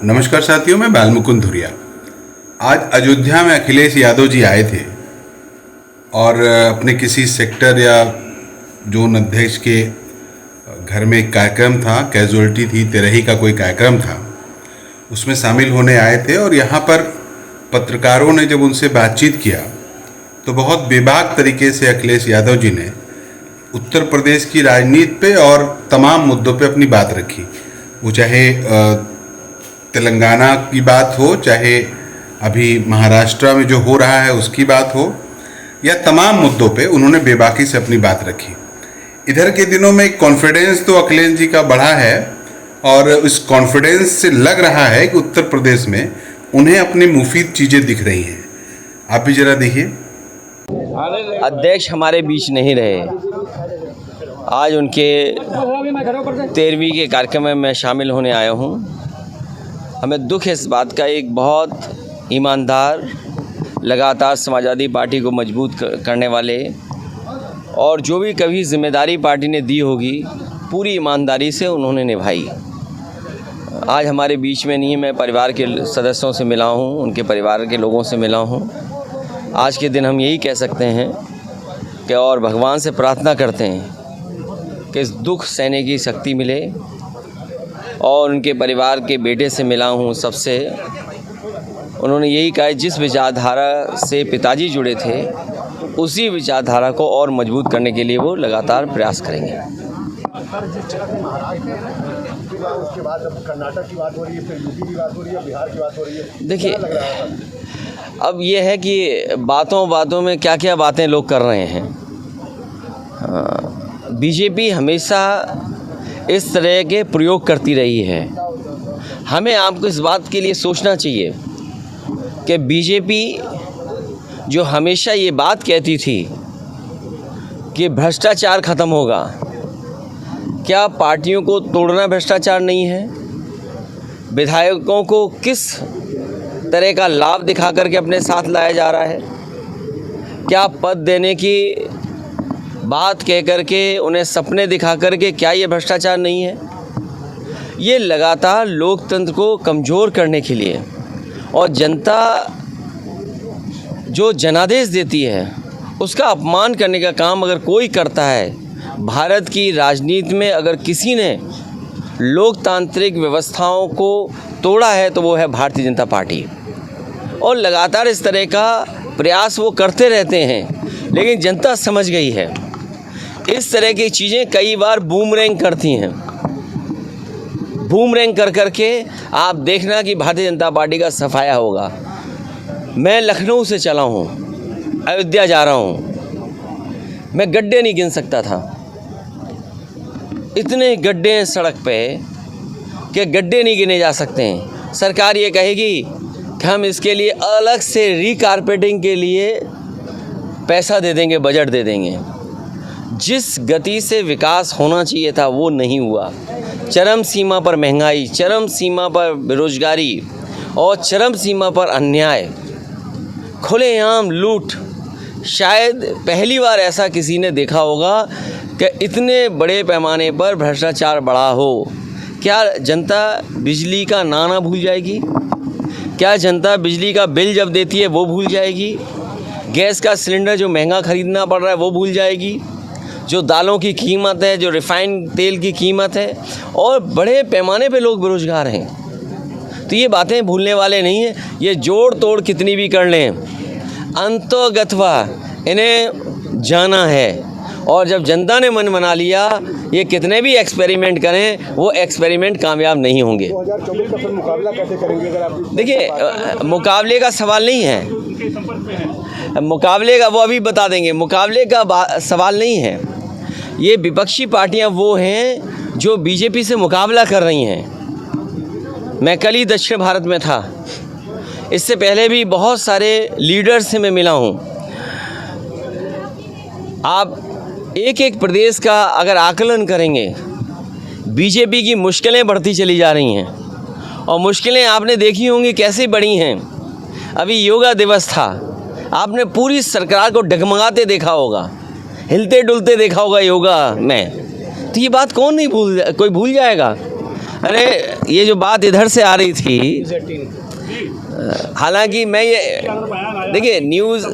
नमस्कार साथियों, मैं बालमुकुंद धुरिया। आज अयोध्या में अखिलेश यादव जी आए थे और अपने किसी सेक्टर या जोन अध्यक्ष के घर में एक कार्यक्रम था, कैजुअलिटी थी, तेरही का कोई कार्यक्रम था, उसमें शामिल होने आए थे। और यहाँ पर पत्रकारों ने जब उनसे बातचीत किया तो बहुत बेबाक तरीके से अखिलेश यादव जी ने उत्तर प्रदेश की राजनीति पे और तमाम मुद्दों पे अपनी बात रखी। वो चाहे तेलंगाना की बात हो, चाहे अभी महाराष्ट्र में जो हो रहा है उसकी बात हो, या तमाम मुद्दों पे उन्होंने बेबाकी से अपनी बात रखी। इधर के दिनों में कॉन्फिडेंस तो अखिलेश जी का बढ़ा है और इस कॉन्फिडेंस से लग रहा है कि उत्तर प्रदेश में उन्हें अपनी मुफीद चीज़ें दिख रही हैं। आप भी जरा देखिए। अध्यक्ष हमारे बीच नहीं रहे। आज उनके 13वीं के कार्यक्रम में मैं शामिल होने आया हूँ। हमें दुख है इस बात का। एक बहुत ईमानदार, लगातार समाजवादी पार्टी को मजबूत करने वाले और जो भी कभी जिम्मेदारी पार्टी ने दी होगी पूरी ईमानदारी से उन्होंने निभाई। आज हमारे बीच में नहीं है। मैं परिवार के सदस्यों से मिला हूँ, उनके परिवार के लोगों से मिला हूँ। आज के दिन हम यही कह सकते हैं कि और भगवान से प्रार्थना करते हैं कि इस दुख सहने की शक्ति मिले। और उनके परिवार के बेटे से मिला हूँ, सबसे उन्होंने यही कहा, जिस विचारधारा से पिताजी जुड़े थे उसी विचारधारा को और मजबूत करने के लिए वो लगातार प्रयास करेंगे। उसके बाद अब कर्नाटक की बात हो रही है, फिर यूपी की बात हो रही है, बिहार की बात हो रही है। देखिए, अब ये है कि बातों बातों में क्या क्या बातें लोग कर रहे हैं। बीजेपी हमेशा इस तरह के प्रयोग करती रही है। हमें आपको इस बात के लिए सोचना चाहिए कि बीजेपी जो हमेशा ये बात कहती थी कि भ्रष्टाचार ख़त्म होगा, क्या पार्टियों को तोड़ना भ्रष्टाचार नहीं है? विधायकों को किस तरह का लाभ दिखा करके अपने साथ लाया जा रहा है? क्या पद देने की बात कह करके उन्हें सपने दिखा करके, क्या ये भ्रष्टाचार नहीं है? ये लगातार लोकतंत्र को कमज़ोर करने के लिए और जनता जो जनादेश देती है उसका अपमान करने का काम अगर कोई करता है, भारत की राजनीति में अगर किसी ने लोकतांत्रिक व्यवस्थाओं को तोड़ा है तो वो है भारतीय जनता पार्टी। और लगातार इस तरह का प्रयास वो करते रहते हैं, लेकिन जनता समझ गई है। इस तरह की चीज़ें कई बार बूमरैंग करती हैं। बूमरैंग कर करके आप देखना कि भारतीय जनता पार्टी का सफाया होगा। मैं लखनऊ से चला हूँ, अयोध्या जा रहा हूँ, मैं गड्ढे नहीं गिन सकता था। इतने गड्ढे हैं सड़क पे कि गड्ढे नहीं गिने जा सकते हैं। सरकार ये कहेगी कि हम इसके लिए अलग से रीकारपेटिंग के लिए पैसा दे देंगे, बजट दे देंगे। जिस गति से विकास होना चाहिए था वो नहीं हुआ। चरम सीमा पर महंगाई, चरम सीमा पर बेरोजगारी और चरम सीमा पर अन्याय, खुलेआम लूट। शायद पहली बार ऐसा किसी ने देखा होगा कि इतने बड़े पैमाने पर भ्रष्टाचार बढ़ा हो। क्या जनता बिजली का नाना भूल जाएगी? क्या जनता बिजली का बिल जब देती है वो भूल जाएगी? गैस का सिलेंडर जो महंगा ख़रीदना पड़ रहा है वो भूल जाएगी? जो दालों की कीमत है, जो रिफाइंड तेल की कीमत है, और बड़े पैमाने पे लोग बेरोज़गार हैं। तो ये बातें भूलने वाले नहीं हैं। ये जोड़ तोड़ कितनी भी कर लें, अंतोगत्वा इन्हें जाना है। और जब जनता ने मन बना लिया, ये कितने भी एक्सपेरिमेंट करें वो एक्सपेरिमेंट कामयाब नहीं होंगे। 2024 का फिर मुकाबला कैसे करेंगे? अगर आप देखिए, मुकाबले का सवाल नहीं है, मुकाबले का वो अभी बता देंगे। मुकाबले का सवाल नहीं है। ये विपक्षी पार्टियां वो हैं जो बीजेपी से मुकाबला कर रही हैं। मैं कल ही दक्षिण भारत में था, इससे पहले भी बहुत सारे लीडर्स से मैं मिला हूँ। आप एक एक प्रदेश का अगर आकलन करेंगे, बीजेपी की मुश्किलें बढ़ती चली जा रही हैं। और मुश्किलें आपने देखी होंगी कैसे बढ़ी हैं। अभी योगा दिवस था, आपने पूरी सरकार को डगमगाते देखा होगा, हिलते डुलते देखा होगा योगा में। तो ये बात कोई भूल जाएगा? अरे ये जो बात इधर से आ रही थी, हालांकि मैं ये देखिए न्यूज़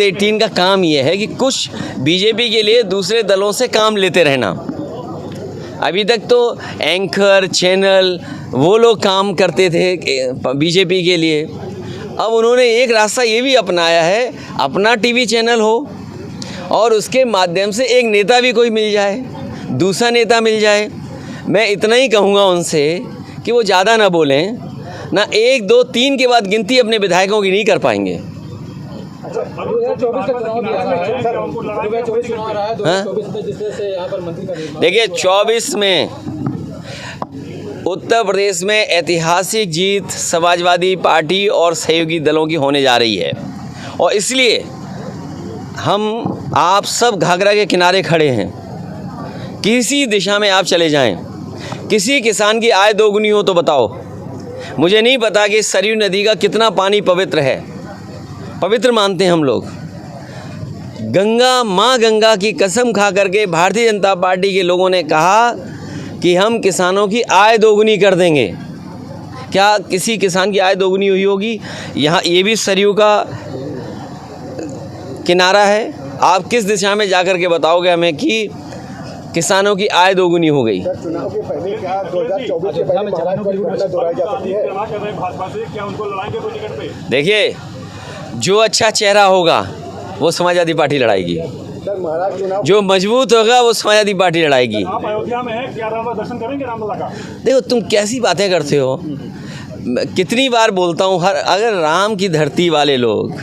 18 का काम ये है कि कुछ बीजेपी के लिए दूसरे दलों से काम लेते रहना। अभी तक तो एंकर चैनल वो लोग काम करते थे बीजेपी के लिए। अब उन्होंने एक रास्ता ये भी अपनाया है, अपना टीवी चैनल हो और उसके माध्यम से एक नेता भी कोई मिल जाए, दूसरा नेता मिल जाए। मैं इतना ही कहूँगा उनसे कि वो ज़्यादा ना बोलें, ना 1 2 3 के बाद गिनती अपने विधायकों की नहीं कर पाएंगे। देखिए 24 में उत्तर प्रदेश में ऐतिहासिक जीत समाजवादी पार्टी और सहयोगी दलों की होने जा रही है और इसलिए हम आप सब घाघरा के किनारे खड़े हैं। किसी दिशा में आप चले जाएं, किसी किसान की आय दोगुनी हो तो बताओ। मुझे नहीं पता कि सरयू नदी का कितना पानी पवित्र है, पवित्र मानते हैं हम लोग। गंगा माँ गंगा की कसम खा करके भारतीय जनता पार्टी के लोगों ने कहा कि हम किसानों की आय दोगुनी कर देंगे। क्या किसी किसान की आय दोगुनी हुई होगी? यहाँ ये भी सरयू का किनारा है। आप किस दिशा में जा कर के बताओगे हमें कि किसानों की आय दोगुनी हो गई? सर, चुनाव के पहले क्या 2024 के पहले महाराष्ट्र वाली घटना दोहराई जा सकती है? देखिए जो अच्छा चेहरा होगा वो समाजवादी पार्टी लड़ाएगी, सर महाराष्ट्र चुनाव जो मजबूत होगा वो समाजवादी पार्टी लड़ाएगी। आप अयोध्या में हैं, क्या राम दर्शन करेंगे रामलला का? देखो तुम कैसी बातें करते हो। कितनी बार बोलता हूँ, अगर राम की धरती वाले लोग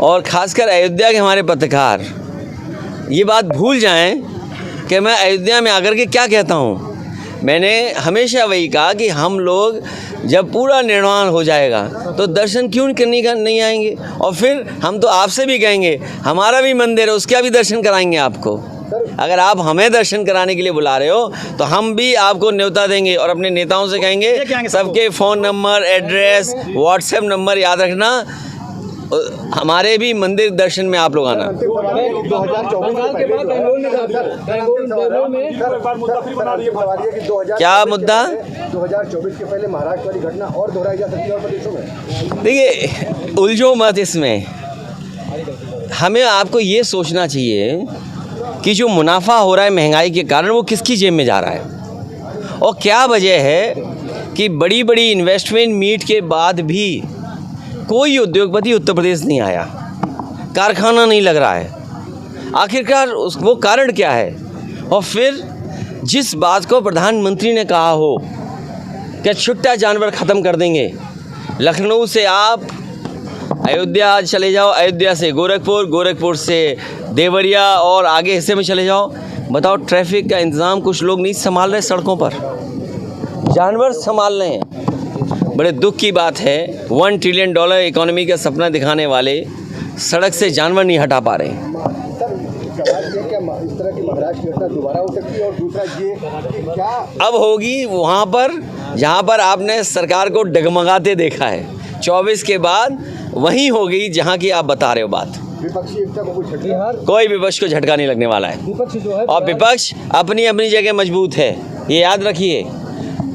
और ख़ासकर अयोध्या के हमारे पत्रकार ये बात भूल जाएं कि मैं अयोध्या में आकर के क्या कहता हूँ। मैंने हमेशा वही कहा कि हम लोग जब पूरा निर्माण हो जाएगा तो दर्शन क्यों करने का नहीं आएंगे, और फिर हम तो आपसे भी कहेंगे हमारा भी मंदिर है उसका भी दर्शन कराएंगे आपको। अगर आप हमें दर्शन कराने के लिए बुला रहे हो तो हम भी आपको न्योता देंगे और अपने नेताओं से कहेंगे सबके phone number, address, WhatsApp number याद रखना, हमारे भी मंदिर दर्शन में आप लोग आना। 2024 क्या मुद्दा? 2024 के पहले महाराष्ट्र वाली घटना और दोहराई जा सकती है और प्रदेशों में? देखिए उलझो मत इसमें। हमें आपको ये सोचना चाहिए कि जो मुनाफा हो रहा है महंगाई के कारण वो किसकी जेब में जा रहा है, और क्या वजह है कि बड़ी बड़ी इन्वेस्टमेंट मीट के बाद भी कोई उद्योगपति उत्तर प्रदेश नहीं आया, कारखाना नहीं लग रहा है। आखिरकार वो कारण क्या है? और फिर जिस बात को प्रधानमंत्री ने कहा हो कि छुट्टा जानवर ख़त्म कर देंगे, लखनऊ से आप अयोध्या चले जाओ, अयोध्या से गोरखपुर, गोरखपुर से देवरिया और आगे हिस्से में चले जाओ, बताओ ट्रैफिक का इंतज़ाम कुछ लोग नहीं संभाल रहे, सड़कों पर जानवर संभाल रहे हैं। बड़े दुख की बात है, $1 ट्रिलियन इकोनॉमी का सपना दिखाने वाले सड़क से जानवर नहीं हटा पा रहे हैं। सर सवाल ये क्या इस तरह की महाराष्ट्र घटना दोबारा हो सकती है? और दूसरा ये कि क्या अब होगी वहाँ पर जहाँ पर आपने सरकार को डगमगाते देखा है। 24 के बाद वहीं हो गई जहाँ की आप बता रहे हो बात। विपक्षी एकता को कुछ झटका? कोई विपक्ष को झटका नहीं लगने वाला है। विपक्ष जो है और विपक्ष अपनी अपनी जगह मजबूत है, ये याद रखिए।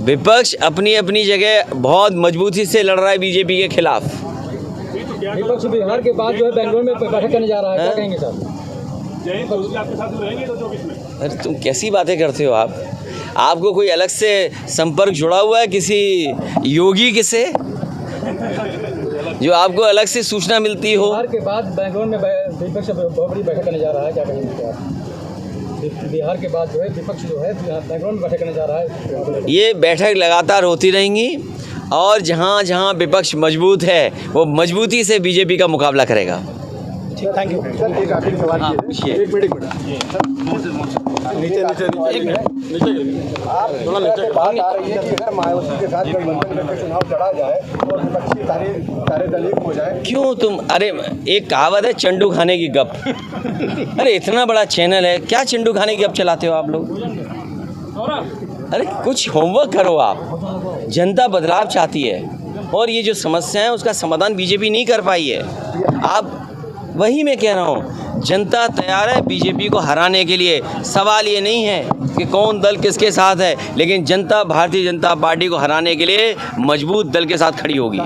विपक्ष अपनी अपनी जगह बहुत मजबूती से लड़ रहा है बीजेपी के खिलाफ। विपक्ष बिहार के बाद जो है बेंगलुरु में बैठक करने जा रहा है, क्या कहेंगे सर? आपके साथ रहेंगे तो 24 में? अरे तुम कैसी बातें करते हो आप? आपको कोई अलग से संपर्क जुड़ा हुआ है किसी योगी के से जो आपको अलग से सूचना मिलती हो? बिहार के बाद बेंगलुरु में विपक्ष बहुत बड़ी बैठक करने जा रहा है, क्या कहेंगे? बिहार के बाद जो है विपक्ष जो है बेंगलुरु में बैठक करने जा रहा है। ये बैठक लगातार होती रहेंगी और जहाँ जहाँ विपक्ष मजबूत है वो मजबूती से बीजेपी का मुकाबला करेगा। Thank you sir. एक आखिरी सवाल हाँ, ये पूछिए। है। एक मिनट नीचे आप थोड़ा नीचे बात आ रही है कि अगर मायावती के साथ गठबंधन करके चुनाव लड़ा जाए और विपक्षी सारे दल एक हो जाए। क्यों तुम, अरे एक कहावत है चंडू खाने की गप। अरे इतना बड़ा चैनल है, क्या चंडू खाने की गप चलाते हो आप लोग? अरे कुछ होमवर्क करो आप। जनता बदलाव चाहती है और ये जो समस्या है उसका समाधान बीजेपी नहीं कर पाई है। आप वही मैं कह रहा हूँ, जनता तैयार है बीजेपी को हराने के लिए। सवाल ये नहीं है कि कौन दल किसके साथ है, लेकिन जनता भारतीय जनता पार्टी को हराने के लिए मजबूत दल के साथ खड़ी होगी।